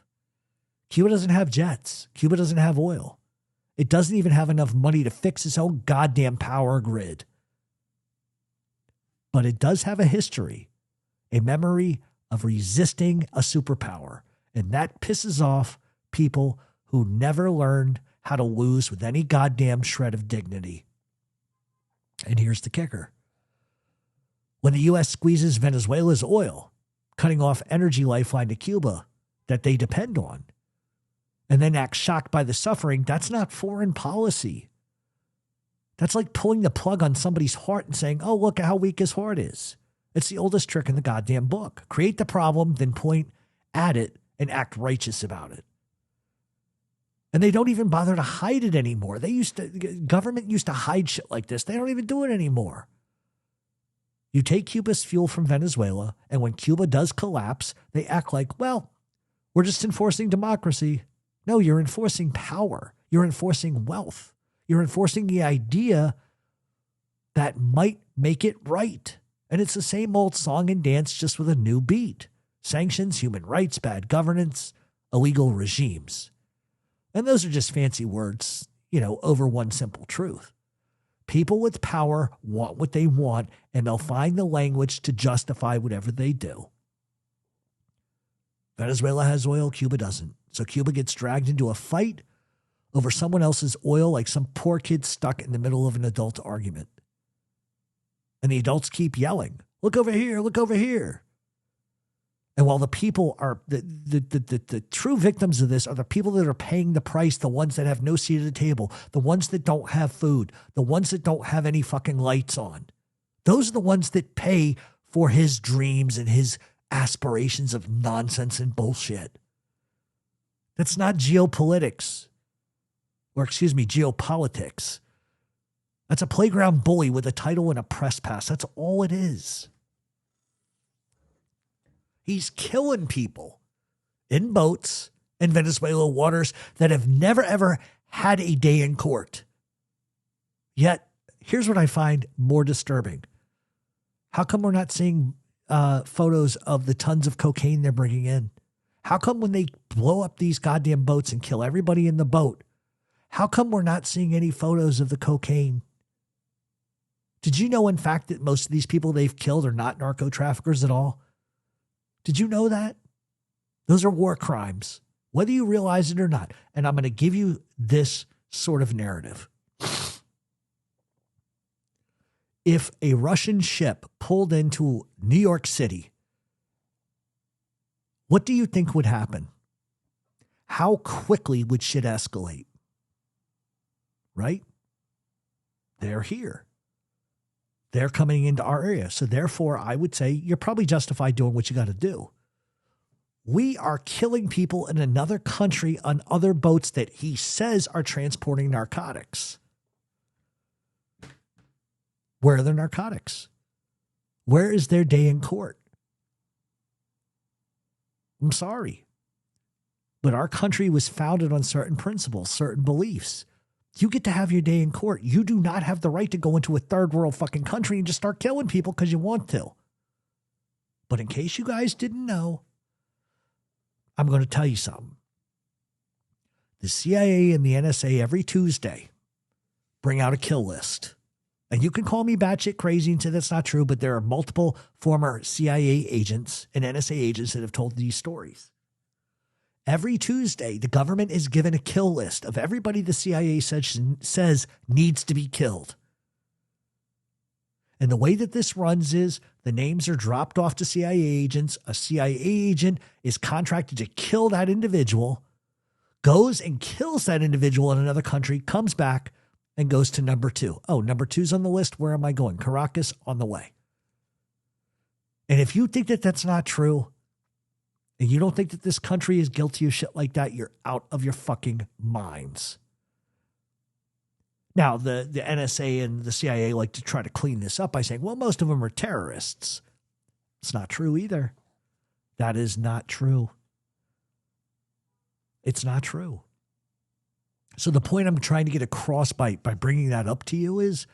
Cuba doesn't have jets. Cuba doesn't have oil. It doesn't even have enough money to fix its own goddamn power grid. But it does have a history, a memory of resisting a superpower. And that pisses off people who never learned how to lose with any goddamn shred of dignity. And here's the kicker. When the U.S. squeezes Venezuela's oil, cutting off energy lifeline to Cuba that they depend on, and then act shocked by the suffering, that's not foreign policy. That's like pulling the plug on somebody's heart and saying, oh, look at how weak his heart is. It's the oldest trick in the goddamn book. Create the problem, then point at it and act righteous about it. And they don't even bother to hide it anymore. Government used to hide shit like this. They don't even do it anymore. You take Cuba's fuel from Venezuela, and when Cuba does collapse, they act like, well, we're just enforcing democracy. No, you're enforcing power. You're enforcing wealth. You're enforcing the idea that might make it right. And it's the same old song and dance, just with a new beat. Sanctions, human rights, bad governance, illegal regimes. And those are just fancy words, over one simple truth. People with power want what they want, and they'll find the language to justify whatever they do. Venezuela has oil, Cuba doesn't. So Cuba gets dragged into a fight over someone else's oil like some poor kid stuck in the middle of an adult argument. And the adults keep yelling, look over here, look over here. And while the people are, the true victims of this are the people that are paying the price, the ones that have no seat at the table, the ones that don't have food, the ones that don't have any fucking lights on. Those are the ones that pay for his dreams and his aspirations of nonsense and bullshit. That's not geopolitics. Geopolitics. That's a playground bully with a title and a press pass. That's all it is. He's killing people in boats in Venezuela waters that have never, ever had a day in court. Yet, here's what I find more disturbing. How come we're not seeing photos of the tons of cocaine they're bringing in? How come when they blow up these goddamn boats and kill everybody in the boat, how come we're not seeing any photos of the cocaine? Did you know, in fact, that most of these people they've killed are not narco traffickers at all? Did you know that? Those are war crimes, whether you realize it or not. And I'm going to give you this sort of narrative. If a Russian ship pulled into New York City, what do you think would happen? How quickly would shit escalate? Right? They're here. They're coming into our area. So therefore, I would say you're probably justified doing what you got to do. We are killing people in another country on other boats that he says are transporting narcotics. Where are the narcotics? Where is their day in court? I'm sorry. But our country was founded on certain principles, certain beliefs. You get to have your day in court. You do not have the right to go into a third world fucking country and just start killing people because you want to. But in case you guys didn't know, I'm going to tell you something. The CIA and the NSA every Tuesday bring out a kill list. And you can call me batshit crazy and say that's not true, but there are multiple former CIA agents and NSA agents that have told these stories. Every Tuesday, the government is given a kill list of everybody the CIA says needs to be killed. And the way that this runs is the names are dropped off to CIA agents. A CIA agent is contracted to kill that individual, goes and kills that individual in another country, comes back and goes to number 2. Oh, number 2's on the list. Where am I going? Caracas, on the way. And if you think that that's not true, and you don't think that this country is guilty of shit like that, you're out of your fucking minds. Now, the NSA and the CIA like to try to clean this up by saying, well, most of them are terrorists. It's not true either. That is not true. It's not true. So the point I'm trying to get across by bringing that up to you is,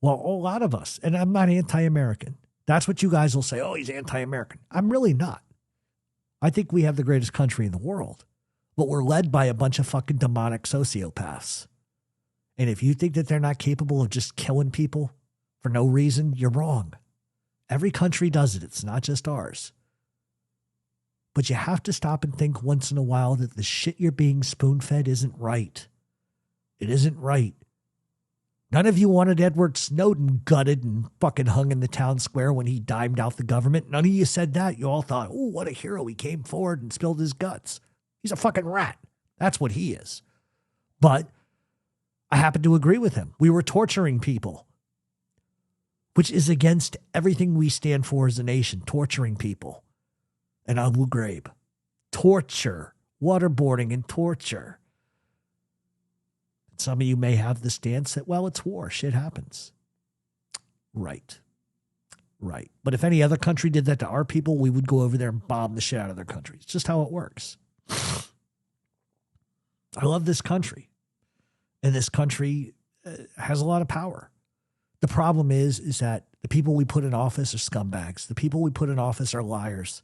well, a lot of us, and I'm not anti-American. That's what you guys will say. Oh, he's anti-American. I'm really not. I think we have the greatest country in the world, but we're led by a bunch of fucking demonic sociopaths. And if you think that they're not capable of just killing people for no reason, you're wrong. Every country does it. It's not just ours. But you have to stop and think once in a while that the shit you're being spoon-fed isn't right. It isn't right. None of you wanted Edward Snowden gutted and fucking hung in the town square when he dimed out the government. None of you said that. You all thought, oh, what a hero. He came forward and spilled his guts. He's a fucking rat. That's what he is. But I happen to agree with him. We were torturing people, which is against everything we stand for as a nation, torturing people. And Abu Ghraib. Torture. Waterboarding and torture. Some of you may have the stance that, well, it's war. Shit happens. Right. Right. But if any other country did that to our people, we would go over there and bomb the shit out of their country. It's just how it works. I love this country. And this country has a lot of power. The problem is that the people we put in office are scumbags. The people we put in office are liars.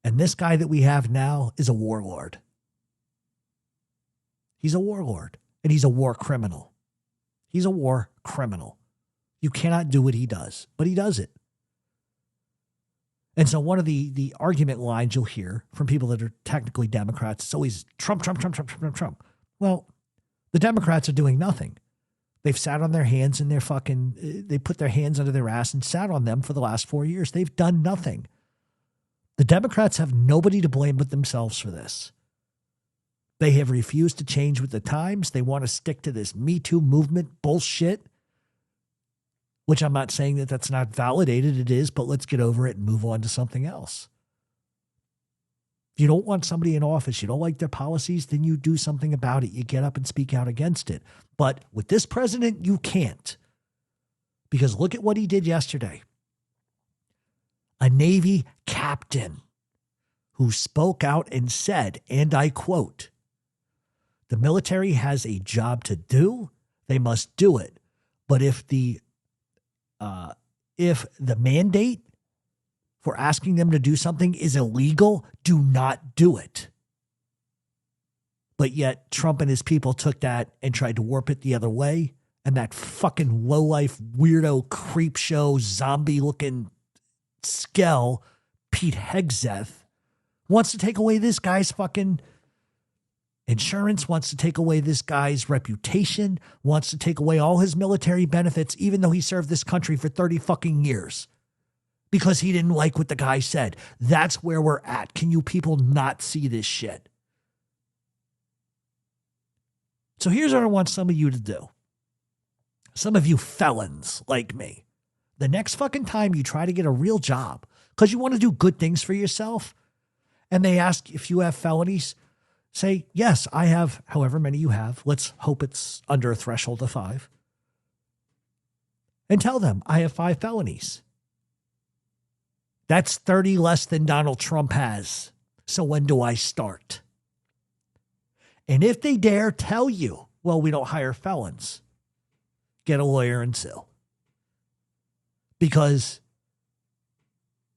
And this guy that we have now is a warlord. He's a warlord, and he's a war criminal. He's a war criminal. You cannot do what he does, but he does it. And so one of the argument lines you'll hear from people that are technically Democrats is always Trump, Trump, Trump, Trump, Trump, Trump. Well, the Democrats are doing nothing. They've sat on their hands and they put their hands under their ass and sat on them for the last 4 years. They've done nothing. The Democrats have nobody to blame but themselves for this. They have refused to change with the times. They want to stick to this Me Too movement bullshit, which I'm not saying that that's not validated. It is, but let's get over it and move on to something else. If you don't want somebody in office, you don't like their policies, then you do something about it. You get up and speak out against it. But with this president, you can't. Because look at what he did yesterday. A Navy captain who spoke out and said, and I quote, "The military has a job to do. They must do it. But if the mandate for asking them to do something is illegal, do not do it." But yet Trump and his people took that and tried to warp it the other way. And that fucking lowlife, weirdo, creep show, zombie-looking skell, Pete Hegseth, wants to take away this guy's fucking insurance, wants to take away this guy's reputation, wants to take away all his military benefits, even though he served this country for 30 fucking years. Because he didn't like what the guy said. That's where we're at. Can you people not see this shit? So here's what I want some of you to do. Some of you felons like me. The next fucking time you try to get a real job because you want to do good things for yourself, and they ask if you have felonies, say, yes, I have however many you have. Let's hope it's under a threshold of 5. And tell them, I have 5 felonies. That's 30 less than Donald Trump has. So when do I start? And if they dare tell you, well, we don't hire felons, get a lawyer and sue. Because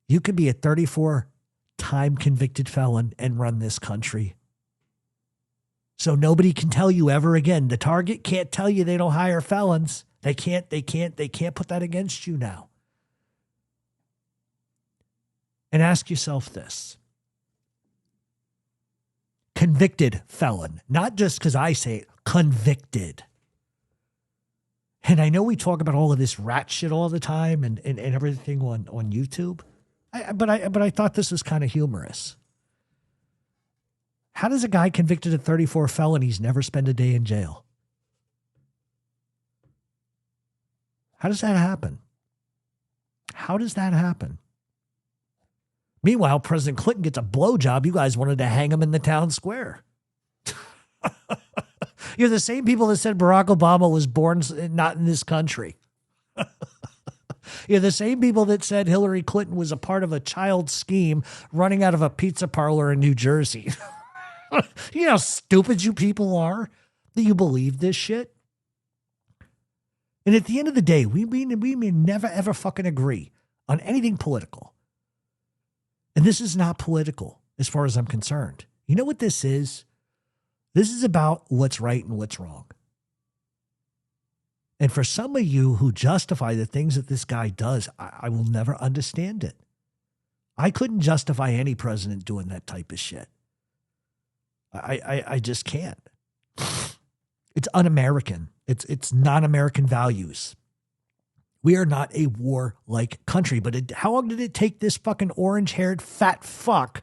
you could be a 34-time convicted felon and run this country. So nobody can tell you ever again. The Target can't tell you they don't hire felons. They can't put that against you now. And ask yourself this. Convicted felon, not just because I say it, convicted. And I know we talk about all of this rat shit all the time and everything on YouTube, but I thought this was kind of humorous. How does a guy convicted of 34 felonies never spend a day in jail? How does that happen? How does that happen? Meanwhile, President Clinton gets a blowjob. You guys wanted to hang him in the town square. You're the same people that said Barack Obama was born not in this country. You're the same people that said Hillary Clinton was a part of a child scheme running out of a pizza parlor in New Jersey. You know how stupid you people are that you believe this shit? And at the end of the day, we may never, ever fucking agree on anything political. And this is not political as far as I'm concerned. You know what this is? This is about what's right and what's wrong. And for some of you who justify the things that this guy does, I will never understand it. I couldn't justify any president doing that type of shit. I just can't. It's un-American. It's non-American values. We are not a war-like country. But how long did it take this fucking orange-haired fat fuck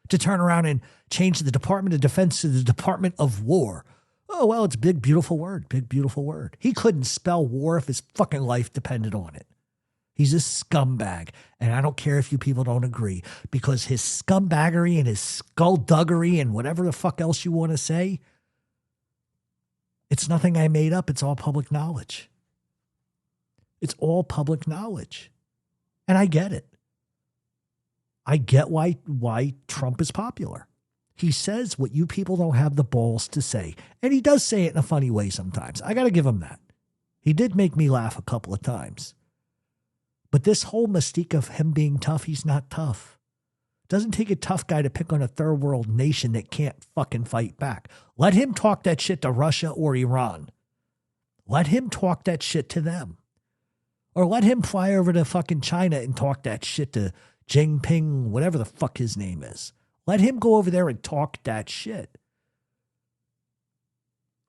to turn around and change the Department of Defense to the Department of War? Oh, well, it's a big, beautiful word. Big, beautiful word. He couldn't spell war if his fucking life depended on it. He's a scumbag. And I don't care if you people don't agree, because his scumbaggery and his skullduggery and whatever the fuck else you want to say, it's nothing I made up. It's all public knowledge. It's all public knowledge. And I get it. I get why Trump is popular. He says what you people don't have the balls to say. And he does say it in a funny way sometimes. I got to give him that. He did make me laugh a couple of times. But this whole mystique of him being tough, he's not tough. It doesn't take a tough guy to pick on a third world nation that can't fucking fight back. Let him talk that shit to Russia or Iran. Let him talk that shit to them. Or let him fly over to fucking China and talk that shit to Jinping, whatever the fuck his name is. Let him go over there and talk that shit.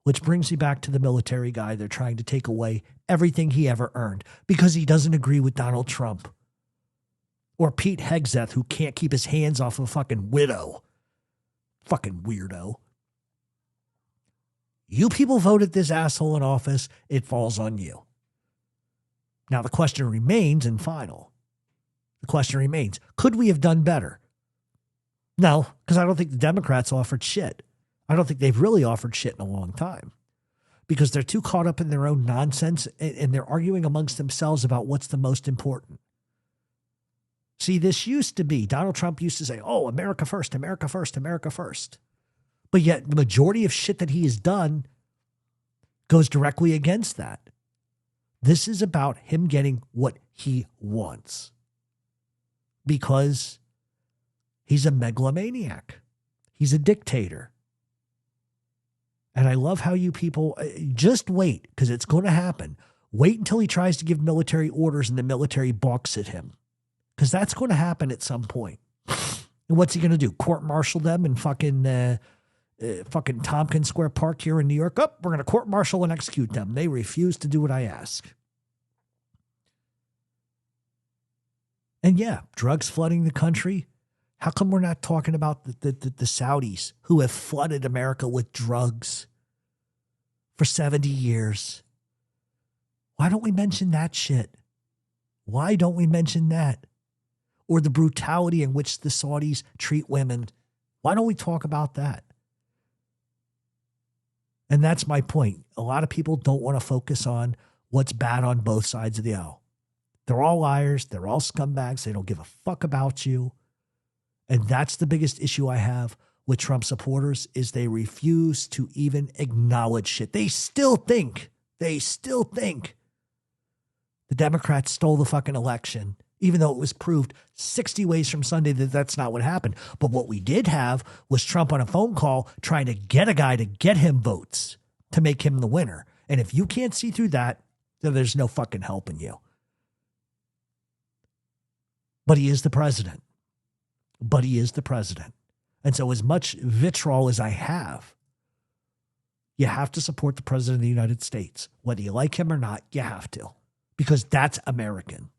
Which brings me back to the military guy. They're trying to take away everything he ever earned because he doesn't agree with Donald Trump. Or Pete Hegseth, who can't keep his hands off of a fucking widow. Fucking weirdo. You people voted this asshole in office. It falls on you. Now, the question remains, and final. The question remains, could we have done better? No, because I don't think the Democrats offered shit. I don't think they've really offered shit in a long time because they're too caught up in their own nonsense and they're arguing amongst themselves about what's the most important. See, this used to be, Donald Trump used to say, oh, America first, America first, America first. But yet the majority of shit that he has done goes directly against that. This is about him getting what he wants because he's a megalomaniac. He's a dictator. And I love how you people just wait because it's going to happen. Wait until he tries to give military orders and the military balks at him because that's going to happen at some point. And what's he going to do? Court-martial them in fucking Tompkins Square Park here in New York? Oh, we're going to court-martial and execute them. They refuse to do what I ask. And yeah, drugs flooding the country. How come we're not talking about the Saudis who have flooded America with drugs for 70 years? Why don't we mention that shit? Why don't we mention that? Or the brutality in which the Saudis treat women. Why don't we talk about that? And that's my point. A lot of people don't want to focus on what's bad on both sides of the aisle. They're all liars. They're all scumbags. They don't give a fuck about you. And that's the biggest issue I have with Trump supporters is they refuse to even acknowledge shit. They still think the Democrats stole the fucking election, even though it was proved 60 ways from Sunday that that's not what happened. But what we did have was Trump on a phone call trying to get a guy to get him votes to make him the winner. And if you can't see through that, then there's no fucking helping you. But he is the president. And so as much vitriol as I have, you have to support the president of the United States. Whether you like him or not, you have to. Because that's American.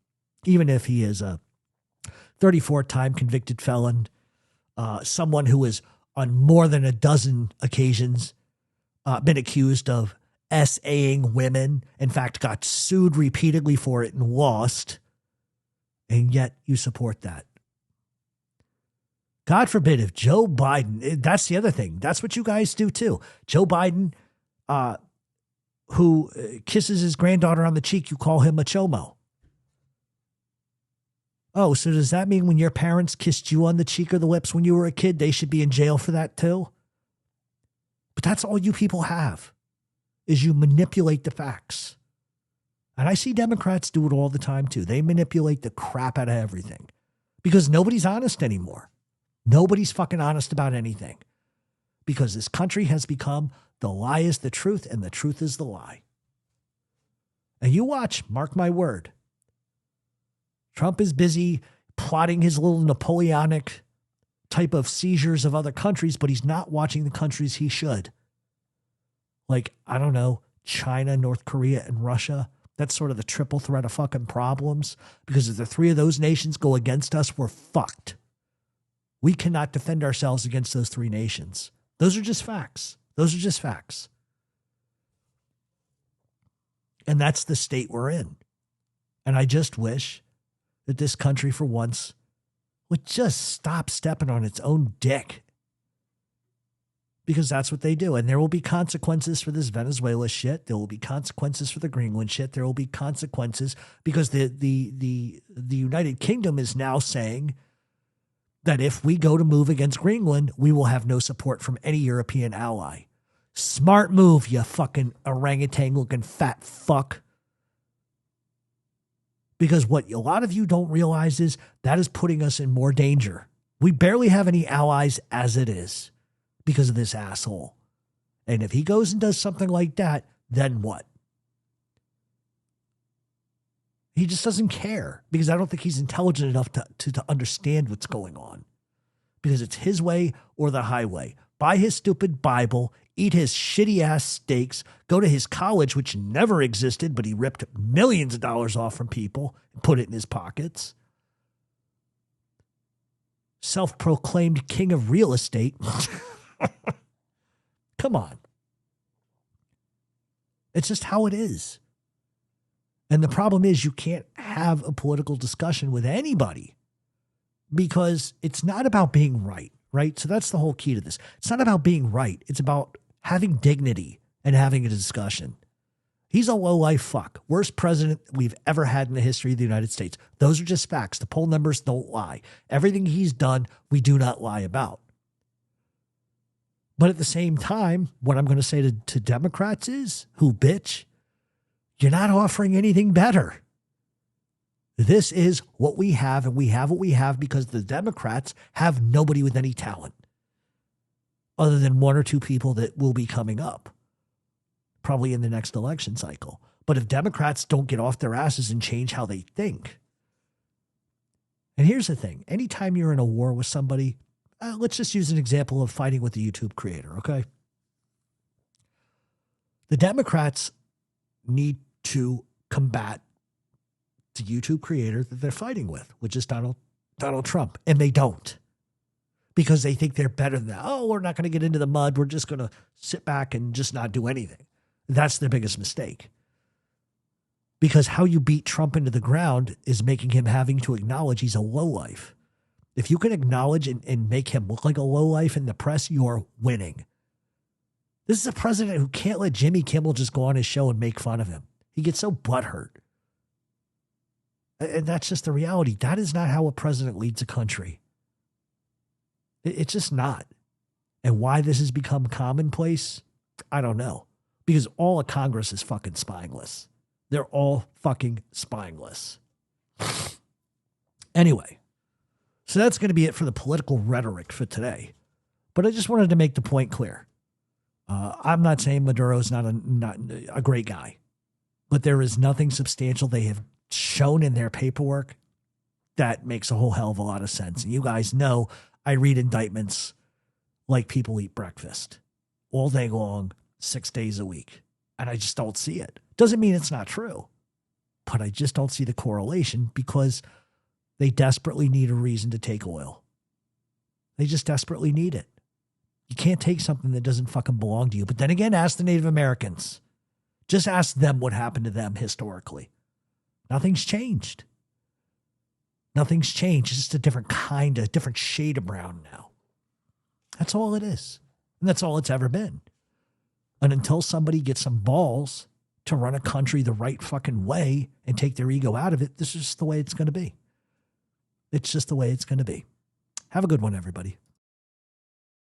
Even if he is a 34-time convicted felon, someone who has on more than a dozen occasions been accused of SAing women, in fact, got sued repeatedly for it and lost, and yet you support that. God forbid if Joe Biden, that's the other thing. That's what you guys do too. Joe Biden, who kisses his granddaughter on the cheek, you call him a chomo. Oh, so does that mean when your parents kissed you on the cheek or the lips when you were a kid, they should be in jail for that too? But that's all you people have, is you manipulate the facts. And I see Democrats do it all the time too. They manipulate the crap out of everything because nobody's honest anymore. Nobody's fucking honest about anything because this country has become the lie is the truth and the truth is the lie. And you watch, mark my word. Trump is busy plotting his little Napoleonic type of seizures of other countries, but he's not watching the countries he should. Like, I don't know, China, North Korea, and Russia. That's sort of the triple threat of fucking problems because if the three of those nations go against us, we're fucked. We cannot defend ourselves against those three nations. Those are just facts. And that's the state we're in. And I just wish that this country for once would just stop stepping on its own dick. Because that's what they do. And there will be consequences for this Venezuela shit. There will be consequences for the Greenland shit. There will be consequences because the United Kingdom is now saying that if we go to move against Greenland, we will have no support from any European ally. Smart move, you fucking orangutan-looking fat fuck. Because what a lot of you don't realize is that is putting us in more danger. We barely have any allies as it is because of this asshole. And if he goes and does something like that, then what? He just doesn't care because I don't think he's intelligent enough to understand what's going on. Because it's his way or the highway. Buy his stupid Bible, eat his shitty ass steaks, go to his college, which never existed, but he ripped millions of dollars off from people and put it in his pockets. Self-proclaimed king of real estate. Come on. It's just how it is. And the problem is you can't have a political discussion with anybody because it's not about being right, right? So that's the whole key to this. It's not about being right. It's about having dignity and having a discussion. He's a low-life fuck. Worst president we've ever had in the history of the United States. Those are just facts. The poll numbers don't lie. Everything he's done, we do not lie about. But at the same time, what I'm going to say to Democrats is, who bitch, you're not offering anything better. This is what we have, and we have what we have because the Democrats have nobody with any talent other than one or two people that will be coming up, probably in the next election cycle. But if Democrats don't get off their asses and change how they think, and here's the thing, anytime you're in a war with somebody, let's just use an example of fighting with the YouTube creator, okay? The Democrats need to combat the YouTube creator that they're fighting with, which is Donald Trump. And they don't. Because they think they're better than that. Oh, we're not going to get into the mud. We're just going to sit back and just not do anything. That's their biggest mistake. Because how you beat Trump into the ground is making him having to acknowledge he's a lowlife. If you can acknowledge and make him look like a lowlife in the press, you're winning. This is a president who can't let Jimmy Kimmel just go on his show and make fun of him. He gets so butthurt. And that's just the reality. That is not how a president leads a country. It's just not. And why this has become commonplace, I don't know. Because all of Congress is fucking spineless. They're all fucking spineless. Anyway, so that's going to be it for the political rhetoric for today. But I just wanted to make the point clear. I'm not saying Maduro's not a great guy, but there is nothing substantial they have shown in their paperwork that makes a whole hell of a lot of sense. And you guys know I read indictments like people eat breakfast all day long, 6 days a week. And I just don't see it. Doesn't mean it's not true, but I just don't see the correlation because they desperately need a reason to take oil. They just desperately need it. You can't take something that doesn't fucking belong to you. But then again, ask the Native Americans. Just ask them what happened to them historically. Nothing's changed. Nothing's changed. It's just a different shade of brown now. That's all it is. And that's all it's ever been. And until somebody gets some balls to run a country the right fucking way and take their ego out of it, this is just the way it's going to be. It's just the way it's going to be. Have a good one, everybody.